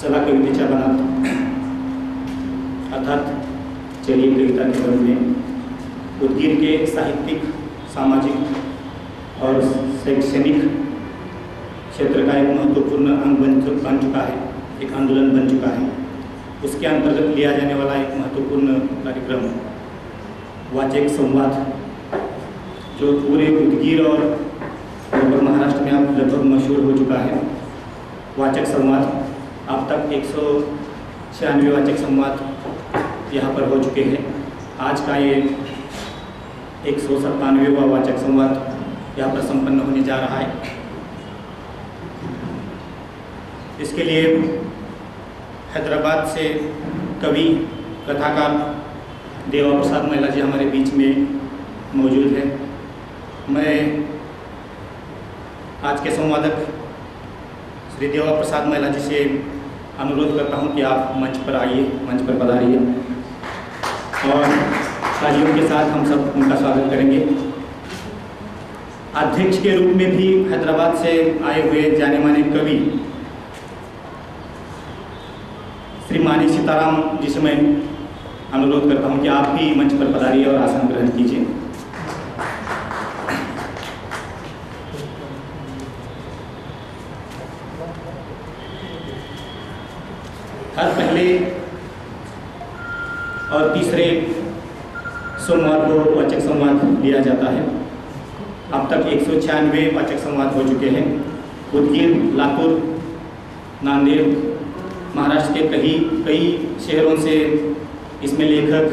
चला कवितेच्या बनात अर्थात चलिए कविता के वन में उदगीर के साहित्यिक, सामाजिक और शैक्षणिक क्षेत्र का एक महत्वपूर्ण अंग बन चुका है, एक आंदोलन बन चुका है। उसके अंतर्गत लिया जाने वाला एक महत्वपूर्ण कार्यक्रम वाचक संवाद, जो पूरे उदगीर और लगभग महाराष्ट्र में अब लगभग मशहूर हो चुका है। वाचक संवाद अब तक 196 वाचक संवाद यहाँ पर हो चुके हैं। आज का ये 197वां वाचक संवाद यहाँ पर संपन्न होने जा रहा है। इसके लिए हैदराबाद से कवि, कथाकार देवा प्रसाद महिला जी हमारे बीच में मौजूद है। मैं आज के संवादक श्री देवा प्रसाद महिला जी से अनुरोध करता हूं कि आप मंच पर आइए, मंच पर पधारिए और तालियों के साथ हम सब उनका स्वागत करेंगे। अध्यक्ष के रूप में भी हैदराबाद से आए हुए जाने माने कवि श्री मानी सीताराम जी से मैं अनुरोध करता हूं कि आप भी मंच पर पधारिए और आसन ग्रहण कीजिए। हर पहले और तीसरे सोमवार को वाचक संवाद लिया जाता है। अब तक 196 वाचक संवाद हो चुके हैं। उदगीर, लातूर, नांदेड़, महाराष्ट्र के कई शहरों से इसमें लेखक,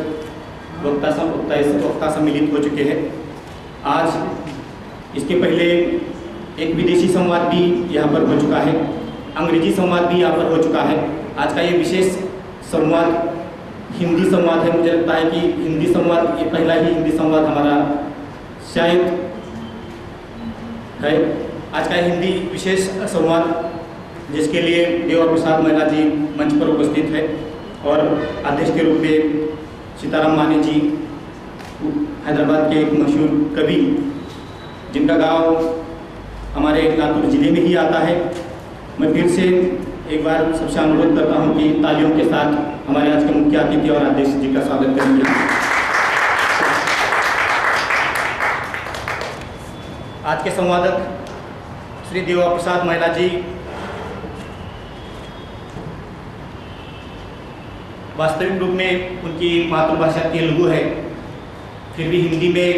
वक्ता सम्मिलित हो चुके हैं। आज इसके पहले एक विदेशी संवाद भी यहाँ पर हो चुका है, अंग्रेजी संवाद भी यहाँ पर हो चुका है। आज का ये विशेष संवाद हिंदी संवाद है। मुझे लगता है कि हिंदी संवाद, ये पहला ही हिंदी संवाद हमारा शायद है। आज का हिंदी विशेष संवाद, जिसके लिए देवा प्रसाद महिला जी मंच पर उपस्थित है और अध्यक्ष के रूप में सीताराम माने जी, हैदराबाद के एक मशहूर कवि, जिनका गांव हमारे लातूर जिले में ही आता है। मैं फिर से एक बार सबसे अनुरोध करता हूं कि तालियों के साथ हमारे आज के मुख्य अतिथि और अध्यक्ष जी का स्वागत करेंगे। आज के संवादक श्री देवा प्रसाद महिला जी वास्तविक रूप में उनकी मातृभाषा तेलुगु है, फिर भी हिंदी में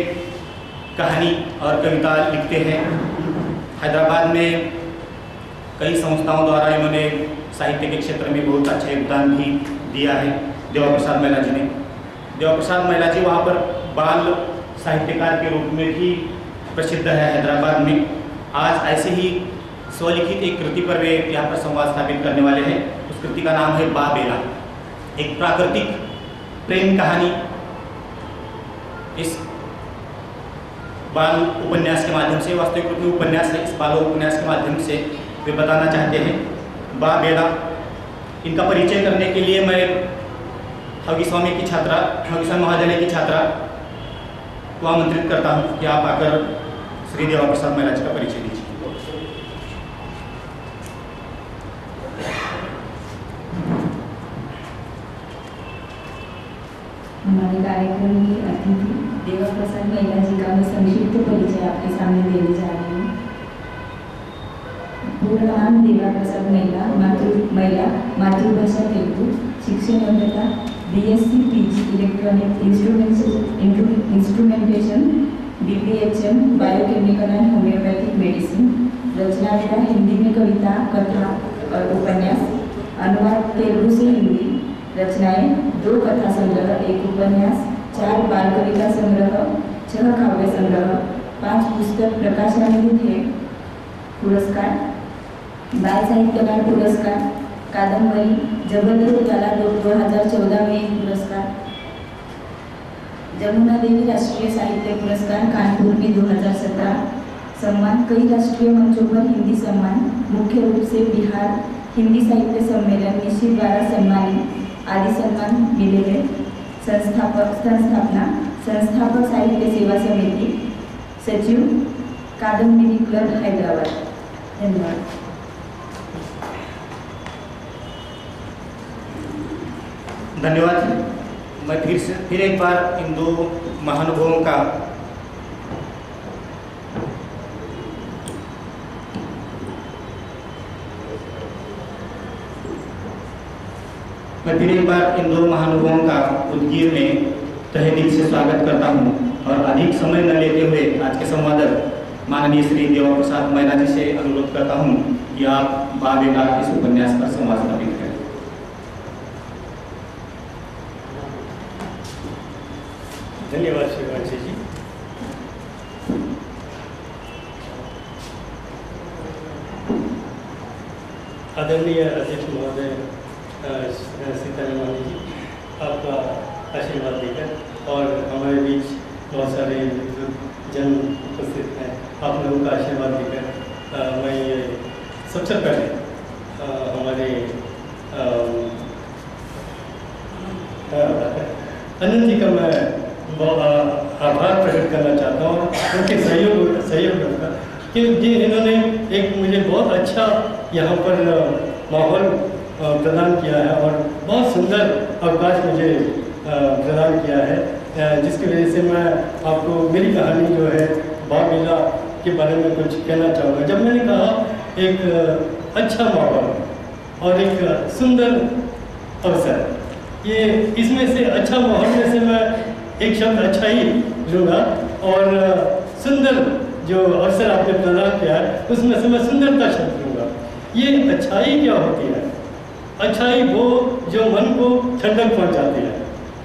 कहानी और कविता लिखते हैं। हैदराबाद में कई संस्थाओं द्वारा इन्होंने साहित्य के क्षेत्र में बहुत अच्छा योगदान भी दिया है। देवा प्रसाद महिला जी ने, देवा प्रसाद महिला जी वहाँ पर बाल साहित्यकार के रूप में भी प्रसिद्ध है हैदराबाद में। आज ऐसे ही स्वलिखित एक कृति पर वे यहाँ पर संवाद स्थापित करने वाले हैं। उस कृति का नाम है बा बेला, एक प्राकृतिक प्रेम कहानी। इस बाल उपन्यास के माध्यम से, वास्तविक रूप में उपन्यास है, इस बाल उपन्यास के माध्यम से वे बताना चाहते हैं बा बेला। इनका परिचय करने के लिए मैं हगी स्वामी महाविद्यालय की छात्रा को आमंत्रित करता हूं कि आप आकर श्री देवा प्रसाद महिला जी का परिचय दीजिए। हमारे कार्यक्रम के अतिथि देवा प्रसाद महिला जी का मैं संक्षिप्त परिचय आपके सामने देने जा रही हूँ। पूर्ण नाम देवा प्रसाद महिला, मातृभाषा तेलुगु, शिक्षण योग्यता BSc PG electronic instrumentation, BPHM biochemical and homoeopathic medicine. Rachna मेरा हिंदी में कविता, कथा और उपन्यास, अनुवाद तेलुगु से हिंदी। रचनाएं 2 कथा संग्रह, 1 उपन्यास, 4 बाल कविता संग्रह, 6 काव्य संग्रह, 5 पुस्तक प्रकाशनान्वित है। पुरस्कार: बाल साहित्यकार पुरस्कार, कादंबरी जबलपुर कला 2014 में एक पुरस्कार, जमुना देवी राष्ट्रीय साहित्य पुरस्कार कानपुर में 2017। सम्मान: कई राष्ट्रीय मंचों पर हिंदी सम्मान, मुख्य रूप से बिहार हिंदी साहित्य सम्मेलन निश्चित द्वारा सम्मानित आदि सम्मान मिले हैं। संस्थापक साहित्य सेवा समिति, सचिव कादंबरी क्लब हैदराबाद। धन्यवाद। धन्यवाद। मैं फिर एक बार इन दो महानुभावों का उदगीर में तहे दिल से स्वागत करता हूं और अधिक समय न लेते हुए आज के संवादक माननीय श्री देवा प्रसाद मैना जी से अनुरोध करता हूं कि आप बाबेला इस उपन्यास पर संवाद स्थापित करें। धन्यवाद शिवांशी जी। आदरणीय अध्यक्ष महोदय सीतारामन जी, आपका आशीर्वाद देकर और हमारे बीच बहुत सारे जन उपस्थित हैं, आप लोगों का आशीर्वाद देकर मैं ये सबसे पहले हमारे अनंत जी का मैं आभार प्रकट करना चाहता हूँ उनके सहयोग का कि इन्होंने एक मुझे बहुत अच्छा यहाँ पर माहौल प्रदान किया है और बहुत सुंदर अवकाश मुझे प्रदान किया है, जिसकी वजह से मैं आपको मेरी कहानी जो है बाबेला के बारे में कुछ कहना चाहूँगा। जब मैंने कहा एक अच्छा माहौल और एक सुंदर अवसर, ये इसमें से अच्छा माहौल में से मैं एक शब्द अच्छा ही लूँगा और सुंदर जो अवसर आपने प्रदान किया है उसमें से मैं सुंदरता शब्द लूँगा। ये अच्छाई क्या होती है? अच्छाई वो जो मन को ठंडक पहुंचाती है।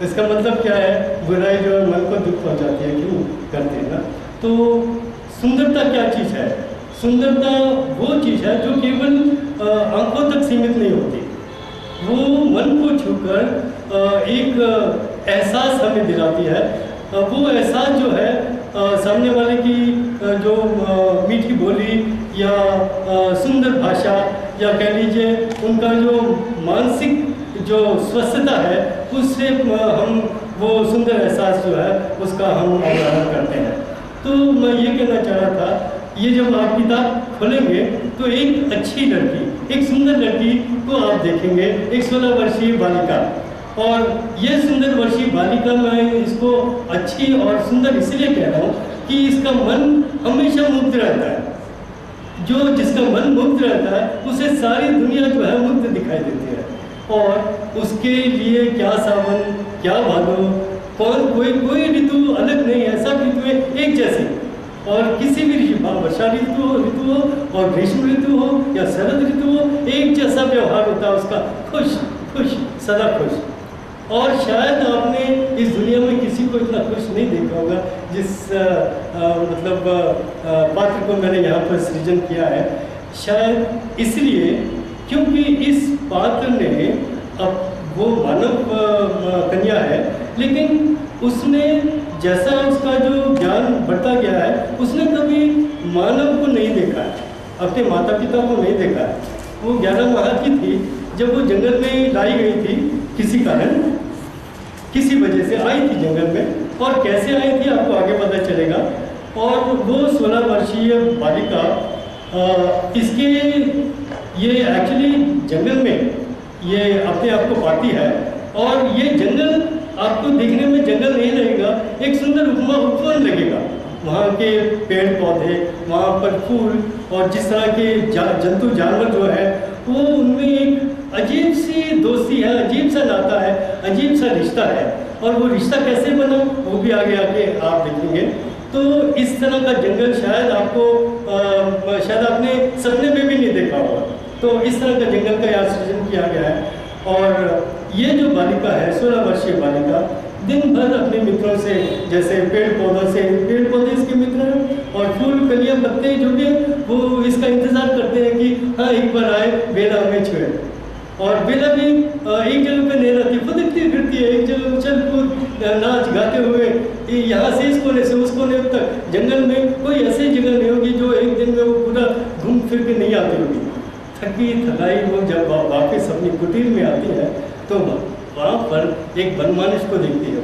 इसका मतलब क्या है? बुराई जो मन को दुख पहुंचाती है, क्यों करती है ना। तो सुंदरता क्या चीज़ है? सुंदरता वो चीज़ है जो केवल आंखों तक सीमित नहीं होती, वो मन को छूकर एक एहसास हमें दिलाती है। वो एहसास जो है सामने वाले की जो मीठी बोली या सुंदर भाषा या कह लीजिए उनका जो मानसिक जो स्वस्थता है, उससे हम वो सुंदर एहसास जो है उसका हम अवलोकन करते हैं। तो मैं ये कहना चाह रहा था, ये जब आप किताब खोलेंगे तो एक अच्छी लड़की, एक सुंदर लड़की को आप देखेंगे, एक 16 वर्षीय बालिका। और ये सुंदर वर्षीय बालिका, मैं इसको अच्छी और सुंदर इसलिए कह रहा हूँ कि इसका मन हमेशा मुक्त रहता है। जो जिसका मन मुक्त रहता है उसे सारी दुनिया जो है मुक्त दिखाई देती है, और उसके लिए क्या सावन क्या भादो, कोई ऋतु अलग नहीं है, सब ऋतुएं एक जैसी। और किसी भी ऋतु, वर्षा ऋतु हो और ग्रीष्म ऋतु हो या शरद ऋतु हो, एक जैसा व्यवहार होता है उसका, खुश सदा खुश। और शायद आपने इस दुनिया में किसी को इतना खुश नहीं देखा होगा जिस पात्र को मैंने यहाँ पर सृजन किया है। शायद इसलिए क्योंकि इस पात्र ने, अब वो मानव कन्या है, लेकिन उसने जैसा उसका जो ज्ञान बढ़ता गया है, उसने कभी मानव को नहीं देखा है, अपने माता पिता को नहीं देखा है। वो 11 माह की थी जब वो जंगल में लाई गई थी, किसी कारण, किसी वजह से आई थी जंगल में, और कैसे आई थी आपको आगे पता चलेगा। और वो 16 वर्षीय बालिका इसके ये एक्चुअली जंगल में ये अपने आप को पाती है, और ये जंगल आपको देखने में जंगल नहीं लगेगा, एक सुंदर उपवन लगेगा। वहाँ के पेड़ पौधे, वहाँ पर फूल, और जिस तरह के जंतु जानवर जो है, वो उनमें एक अजीब सी दोस्ती है, अजीब सा नाता है, अजीब सा रिश्ता है। और वो रिश्ता कैसे बना वो भी आगे आप देखेंगे। तो इस तरह का जंगल शायद आपको शायद आपने सपने में भी नहीं देखा होगा। तो इस तरह का जंगल का यहाँ सृजन किया गया है। और ये जो बालिका है, 16 वर्षीय बालिका, दिन भर अपने मित्रों से, जैसे पेड़ पौधे इसके मित्र हैं, और फूल कलियाँ पत्ते जो भी वो इसका इंतजार करते हैं कि हाँ एक बार आए, बेला हमें छुए। और बेला भी एक जगह पे नहीं रहती, खुदकती फिरती है, एक जगह उछल कूद नाच गाते हुए यहाँ से इस कोने से उस कोने तक। जंगल में कोई ऐसी जगह नहीं होगी जो एक दिन में वो पूरा घूम फिर के नहीं आती होगी। थकी थकाई वो जब वापस अपनी कुटीर में आती है तो वहाँ पर एक बनमानुष को देखती है।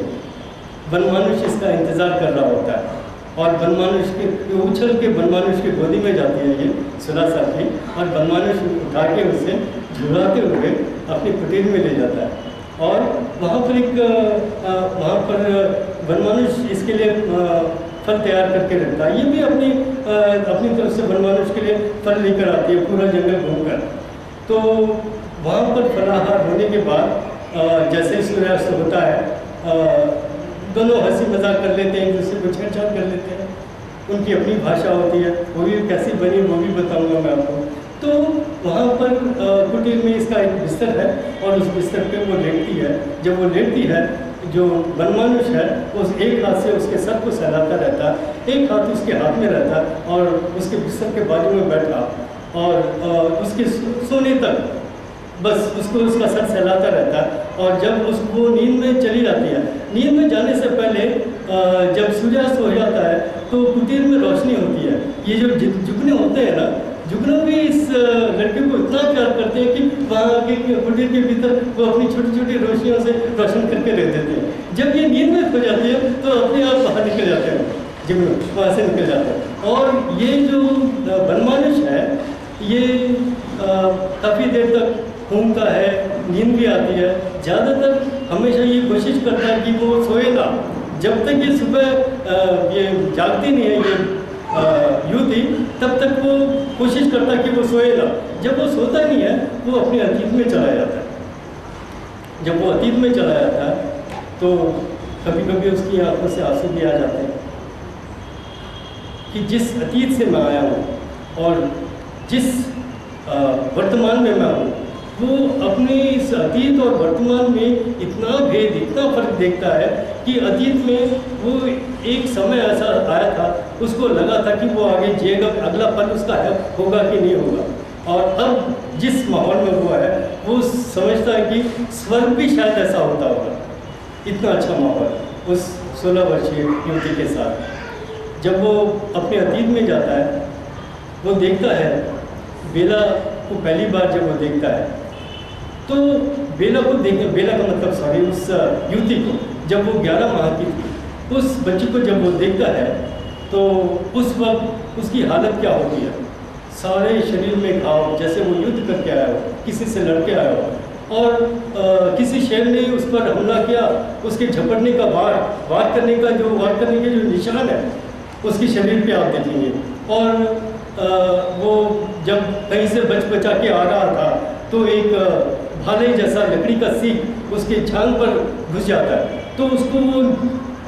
बनमानुष इसका इंतज़ार कर रहा होता है, और बनमानुष के उछल के बनमानुष की गोदी में जाती है ये 16 साल की, और बनमानुष उठा के उसे झुलाते हुए अपनी कुटीर में ले जाता है। और वहाँ पर वनमानुष इसके लिए फल तैयार करके रखता है। ये भी अपनी तरफ से वनमानुष के लिए फल लेकर आती है पूरा जंगल घूमकर। तो वहाँ पर फलाहार होने के बाद जैसे सूर्यास्त होता है, दोनों हंसी मजाक कर लेते हैं, एक दूसरे को छेड़छाड़ कर लेते हैं। उनकी अपनी भाषा होती है, वो भी कैसी बनी वो भी बताऊंगा मैं आपको। तो वहाँ पर कुटीर में इसका एक बिस्तर है और उस बिस्तर पे वो लेटती है। जब वो लेटती है, जो वनमानुष है उस एक हाथ से उसके सर को सहलाता रहता है, एक हाथ उसके हाथ में रहता है और उसके बिस्तर के बाजू में बैठा और उसके सोने तक बस उसको उसका सर सहलाता रहता है। और जब उसको नींद में चली जाती है, नींद में जाने से पहले जब सूर्यास्त हो जाता है तो कुटीर में रोशनी होती है। ये जो जुगने होते हैं ना, जुगनू भी इस लड़के को इतना प्यार करते हैं कि वहाँ के कुटीर के भीतर वो अपनी छोटी छोटी रोशनियों से रोशन करके रख देते हैं। जब ये नींद में खो जाती है तो अपने आप बाहर निकल जाते हैं, जुगनू वहाँ से निकल जाते हैं। और ये जो वनमानुष है ये काफ़ी देर तक घूमता है, नींद भी आती है। ज़्यादातर हमेशा ये कोशिश करता है कि वो सोए ना, जब तक ये सुबह ये जागती नहीं है ये युवती, तब तक वो कोशिश करता है कि वो सोए ना। जब वो सोता नहीं है वो अपने अतीत में चला जाता है। जब वो अतीत में चला जाता है तो कभी कभी उसकी आंखों से आंसू भी आ जाते हैं कि जिस अतीत से मैं आया हूँ और जिस वर्तमान में मैं हूँ, वो अपने इस अतीत और वर्तमान में इतना भेद, इतना फर्क देखता है कि अतीत में वो एक समय ऐसा आया था, उसको लगा था कि वो आगे जिएगा, अगला पल उसका होगा कि नहीं होगा। और अब जिस माहौल में हुआ है वो समझता है कि स्वर्ग भी शायद ऐसा होता होगा। इतना अच्छा माहौल उस 16 वर्षीय युवती के साथ। जब वो अपने अतीत में जाता है, वो देखता है बेला को पहली बार जब वो देखता है तो बेला का मतलब उस युवती को, जब वो 11 माह की थी, उस बच्ची को जब वो देखता है तो उस वक्त उसकी हालत क्या होती है। सारे शरीर में घाव, जैसे वो युद्ध करके आया हो, किसी से लड़के आया हो और किसी शेर ने उस पर हमला किया, उसके झपटने का वार करने के जो निशान है उसके शरीर पे आप देखेंगे। और वो जब कहीं से बचा के आ रहा था तो एक भाले जैसा लकड़ी का सीख उसके छांग पर घुस जाता है, तो उसको वो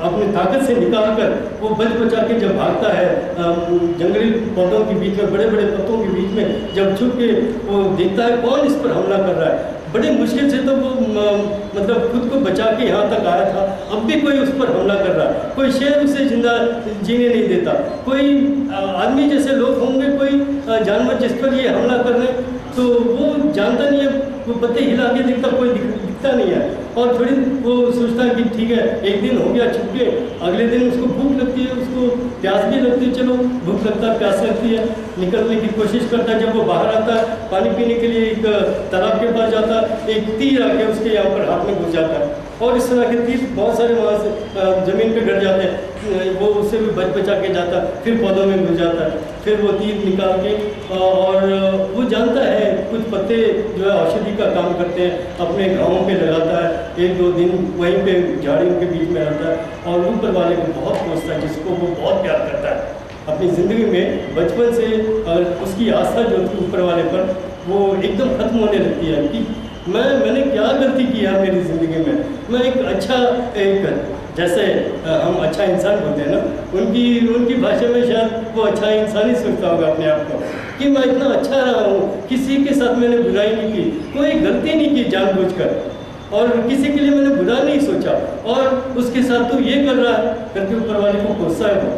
अपनी ताकत से निकालकर वो बचा के जब भागता है जंगली पौधों के बीच में, बड़े बड़े पत्तों के बीच में जब छुप के वो देखता है कौन इस पर हमला कर रहा है। बड़े मुश्किल से तो वो मतलब खुद को बचा के यहाँ तक आया था, अब भी कोई उस पर हमला कर रहा है। कोई शेर उसे जिंदा जीने नहीं देता, कोई आदमी जैसे लोग होंगे, कोई जानवर जिस पर ये हमला कर रहे हैं, तो वो जानता नहीं है, वो पत्ते हिला के दिखता, कोई दिखता नहीं है। और थोड़ी वो सोचता है कि ठीक है, एक दिन हो गया छुप के, अगले दिन उसको भूख लगती है, उसको प्यास भी लगती है, चलो भूख लगता है, प्यास लगती है, निकलने की कोशिश करता है। जब वो बाहर आता है पानी पीने के लिए, एक तालाब के पास जाता है, एक तीर आके उसके यहाँ पर हाथ में घुस जाता है और इस तरह के तीर बहुत सारे वहाँ से ज़मीन पे गिर जाते हैं। वो उससे भी बचा के जाता है, फिर पौधों में घुस जाता है, फिर वो तीर निकाल के और वो जानता है कुछ पत्ते जो है औषधि का काम करते हैं, अपने घावों पे लगाता है, 1-2 दिन वहीं पे झाड़ियों के बीच में रहता है और ऊपर वाले को बहुत सोचता है, जिसको वो बहुत प्यार करता है अपनी ज़िंदगी में। बचपन से उसकी आस्था जो थी ऊपर वाले पर वो एकदम खत्म होने लगती है कि मैंने क्या गलती की है मेरी ज़िंदगी में। मैं एक अच्छा, जैसे हम अच्छा इंसान होते हैं ना, उनकी भाषा में शायद वो अच्छा इंसान ही सोचता होगा अपने आप को कि मैं इतना अच्छा रहा हूँ, किसी के साथ मैंने बुराई नहीं की, कोई गलती नहीं की जानबूझकर, और किसी के लिए मैंने बुरा नहीं सोचा, और उसके साथ तो ये कर रहा है करके ऊपर वाले को कोसता है वो।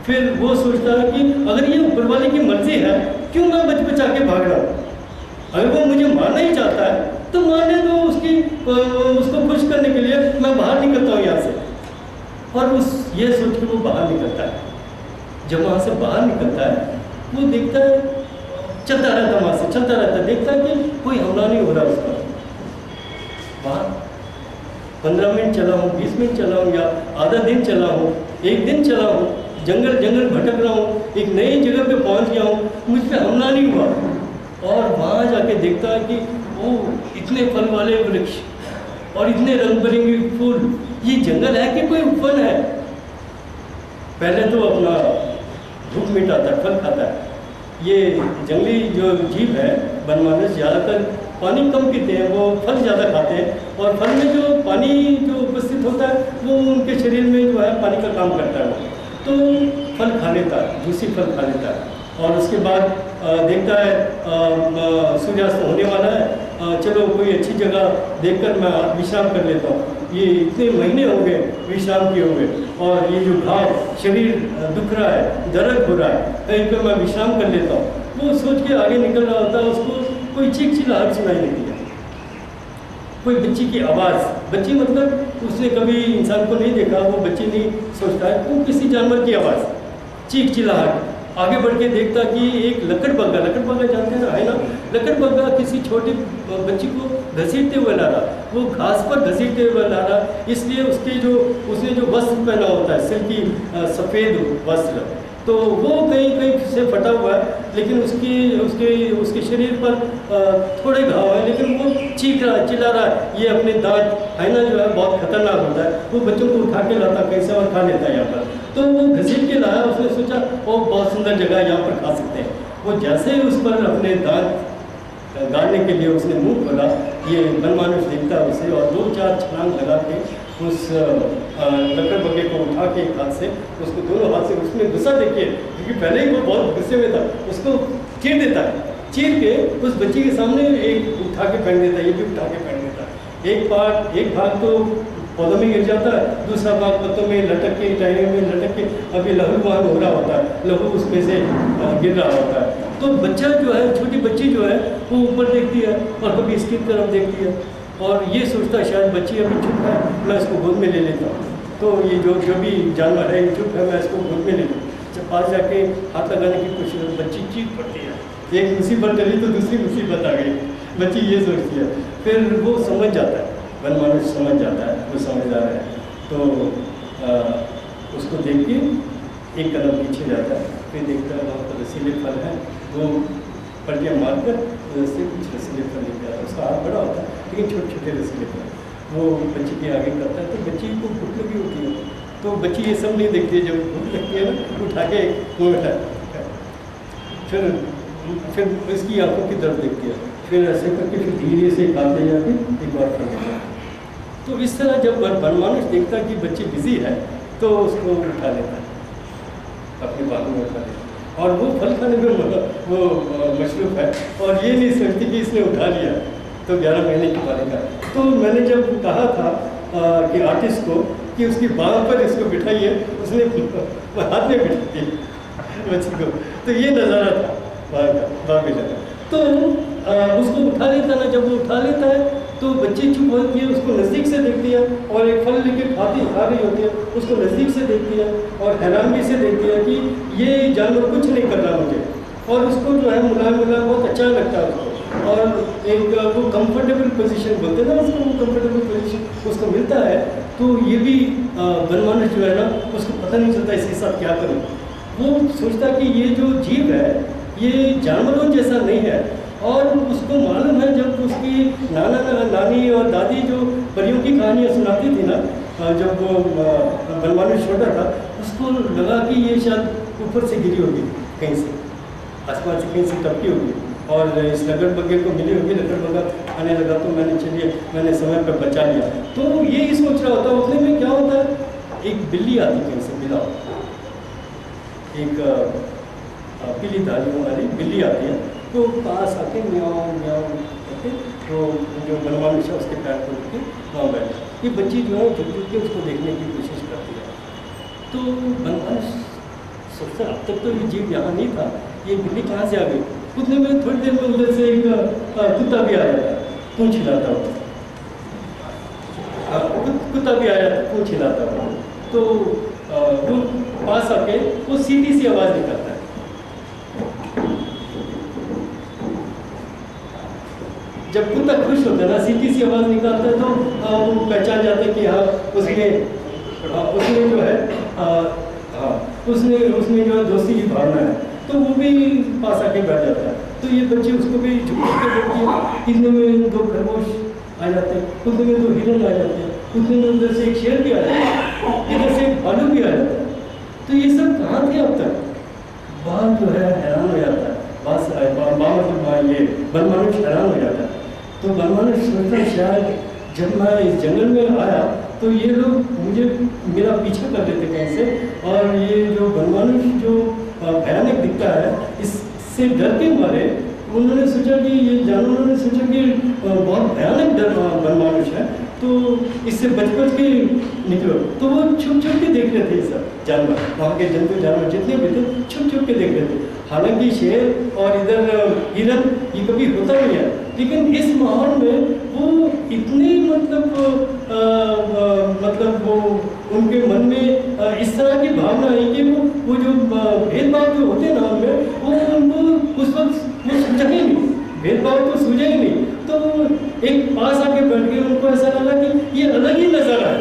फिर वो सोचता है कि अगर ये ऊपर वाले की मर्जी है, क्यों मैं बचा के भाग रहा हूँ। अगर वो मुझे मारना ही चाहता है तो मारने दो, उसको खुश करने के लिए मैं बाहर निकलता हूँ यहाँ से। और ये सोच के वो बाहर निकलता है। जब वहाँ से बाहर निकलता है वो देखता है, चलता रहता वहाँ से, चलता रहता, देखता है कि कोई हमला नहीं हो रहा उस पर। वहाँ 15 मिनट चला हूँ, 20 मिनट चला हूँ, या आधा दिन चला हूँ, 1 दिन चला हूँ, जंगल भटक रहा हूँ, एक नई जगह पे पहुँच गया हूँ, मुझ पर हमला नहीं हुआ। और वहाँ जाके देखता है कि इतने फल वाले वृक्ष, और इतने रंग बिरंगे फूल। ये जंगल है कि कोई वन है? पहले तो अपना भूख मिटाता है, फल खाता है। ये जंगली जो जीव है वनमानुष ज़्यादातर पानी कम पीते हैं, वो फल ज़्यादा खाते हैं, और फल में जो पानी जो उपस्थित होता है वो उनके शरीर में जो है पानी का काम करता है वो, तो फल खा लेता है, जूसी फल खा लेता है। और उसके बाद देखता है सूर्यास्त होने वाला है, चलो कोई अच्छी जगह देखकर मैं विश्राम कर लेता हूँ। ये इतने महीने हो गए विश्राम किए हुए, और ये जो घाव शरीर दुख रहा है, दर्द हो रहा है, कहीं पर मैं विश्राम कर लेता हूँ। वो सोच के आगे निकल रहा होता है, उसको कोई चीख चिल्लाहट सुनाई देती है, कोई बच्ची की आवाज़। बच्ची मतलब उसने कभी इंसान को नहीं देखा, वो बच्ची नहीं सोचता है, वो किसी जानवर की आवाज़, चीख चिल्लाहट। आगे बढ़ के देखता कि एक लकड़बग्गा जानते हैं, है ना? लकड़बग्गा किसी छोटी बच्ची को घसीटते हुए ला रहा, वो घास पर घसीटते हुए ला रहा, इसलिए उसने जो वस्त्र पहना होता है सिल्की सफ़ेद वस्त्र, तो वो कहीं से फटा हुआ है, लेकिन उसके शरीर पर थोड़े घाव है, लेकिन वो चीख रहा है, चिल्ला रहा है। ये अपने दांत है ना जो है बहुत खतरनाक होता है, वो बच्चों को उठा के लाता, कैसे और खा लेता है यहाँ पर। तो वो घसीट के लाया, उसने सोचा वो बहुत सुंदर जगह है, यहाँ पर खा सकते हैं। वो जैसे ही उस पर अपने दांत गाड़ने के लिए उसने मुंह खोला, ये वनमानुष देखता है उसे, और 2-4 छलांग लगा के उस लकड़बग्गे को उठा के एक हाथ से, उसको दोनों हाथ से उसमें गुस्सा देखिए, क्योंकि पहले ही वो बहुत गुस्से में था, उसको चीर देता है। चीर के उस बच्ची के सामने एक उठा के फेंक देता है, ये भी उठा के फेंक देता है। एक भाग तो पौधों में गिर जाता है, दूसरा भाग पत्तों में लटक के, टहनियों में लटक के, अभी लहूलुहान हो रहा होता है, लहू उसमें से गिर रहा होता है। तो बच्चा जो है, छोटी बच्ची जो है, वो ऊपर देखती है और कभी इसकी तरफ देखती है, और ये सोचता है शायद बच्ची अभी चुप है, मैं इसको गोद में ले लेता हूँ। तो ये जो भी जानवर है चुप है, मैं इसको गोद में ले लूँ। जब पास जाके हाथ लगाने की कोशिश, बच्ची चीख पड़ती है, एक मुसीबत टली तो दूसरी मुसीबत आ गई, बच्ची ये सोचती है। फिर वो समझ जाता है, वनमानुष समझ जाता है, वो समझदार है, तो उसको देख के एक कदम पीछे जाता है, फिर देखता है वहाँ पर रसीले फल हैं, वो पलटियाँ मारकर उससे कुछ रसीले फल लेके आता है। उसका हाथ बड़ा होता है, लेकिन छोटे छोटे रसीले फल वो बच्ची के आगे करता है, तो बच्ची को भूख लगी होती है, तो बच्ची ये सब नहीं देखती है, जब भूख लगती है ना, उठा के मुँह उठाता है, फिर इसकी आंखों की तरफ देखती है, फिर ऐसे करके फिर धीरे से खाते जाके एक बार फल लेता है। तो इस तरह जब वनमानुष देखता है कि बच्ची बिजी है, तो उसको उठा लेता है, अपने बालों में उठा लेता है, और वो फल खाने में वो मशरूफ़ है, और ये नहीं सोचती कि इसने उठा लिया, तो 11 महीने की बालिका। तो मैंने जब कहा था कि आर्टिस्ट को कि उसकी बाँह पर इसको बिठाइए, उसने हाथ में बिठा दी बच्ची को, तो ये नज़ारा था बाँह बिठाना। तो उसको उठा लेता ना, जब वो उठा लेता है तो बच्ची चुप होती है, उसको नज़दीक से देखती है, और एक फल लेके खा रही होती है, उसको नज़दीक से देखती है और हैरानगी से देखती है कि ये जानवर कुछ नहीं कर रहा मुझे, और उसको जो है मुलायम बहुत अच्छा लगता है उसको, और एक वो कंफर्टेबल पोजीशन बोलते हैं ना उसको, वो कंफर्टेबल पोजीशन उसको मिलता है। तो ये भी वनमानुष जो है ना, उसको पता नहीं चलता इसके साथ क्या करूँ। वो सोचता कि ये जो जीव है ये जानवरों जैसा नहीं है, और उसको मालूम है जब उसकी नानी और दादी जो परियों की कहानियाँ सुनाती थी ना, जब वो वनमानुष छोटा था, उसको लगा कि ये शायद ऊपर से गिरी होगी, कहीं से आसमान से कहीं से टपकी होगी, और इस लकड़बग्गे को मिली होगी, लकड़बग्गा आने लगा तो मैंने समय पर बचा लिया। तो ये ही सोच रहा होता है। उतने में क्या होता है, एक बिल्ली आती कहीं से, बिला एक पीली दाढ़ियों वाली बिल्ली आती है, तो पास आके म्याऊं म्याऊं करके तो जो वनमानुष है उसके पैर पर के वहाँ बैठे। ये बच्ची जो है झुक झुक के उसको देखने की कोशिश करती है। तो वनमानुष सोचता अब तक तो ये जीव यहाँ नहीं था, ये बिल्ली कहाँ से आ गई। उतने में थोड़ी देर में उधर से एक कुत्ता भी आ जाता, पूँछ हिलाता हुआ, कुत्ता भी आया पूँछ हिलाता हुआ। तो वो पास आके वो सीधी सी आवाज़ निकालता है। जब कुत्ता खुश होता है ना, सीधी सी आवाज़ निकालता है, तो वो पहचान जाता है कि हाँ उसने जो है उसने जो है दोस्ती की भावना है, तो वो भी पास आके बैठ जाता है। तो ये बच्चे उसको भी झुक के देखती है। इतने में 2 खरगोश आ जाते हैं, उतने में 2 हिरन आ जाते हैं, उतने में उधर से एक शेर भी आ जाता है, इधर से एक भालू भी आ जाता है। तो ये सब कहाँ थे अब तक? बात जो है हैरान हो जाता है, मतलब ये बनमानुष हैरान हो जाता है। तो बनमानुष सोचता है शायद जब मैं इस जंगल में आया तो ये लोग मुझे मेरा पीछा कर लेते कहीं से, और ये जो बनमानुष जो भयानक दिखता है इससे डर के मारे उन्होंने सोचा कि ये जानवरों ने सोचा कि बहुत भयानक बनमानुष है, तो इससे बच के निकलो। तो वो छुप के देख रहे थे ये सब जानवर, वहाँ के जंतु जानवर जितने भी थे छुप के देख रहे थे। हालांकि शेर और इधर हिरन ये कभी होता नहीं है, लेकिन इस माहौल में वो इतने मतलब वो उनके मन में इस तरह की भावना है कि वो जो भेदभाव जो होते हैं ना उनमें, वो उनको उस वक्त वो सूझा ही नहीं, भेदभाव तो सूझा ही नहीं। तो एक पास आके बैठ गए, उनको ऐसा लगा कि ये अलग ही नज़ारा है,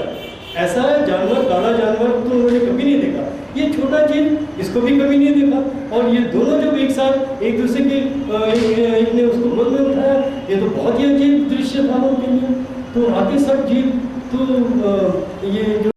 ऐसा जानवर, काला जानवर तो उन्होंने कभी नहीं देखा, ये छोटा जीव इसको भी कभी नहीं देखा। और ये दोनों जब एक साथ एक दूसरे के एक ने उसको गोद में उठाया, ये तो बहुत ही अजीब दृश्य था उनके लिए। तो आगे सब जीव तो ये जो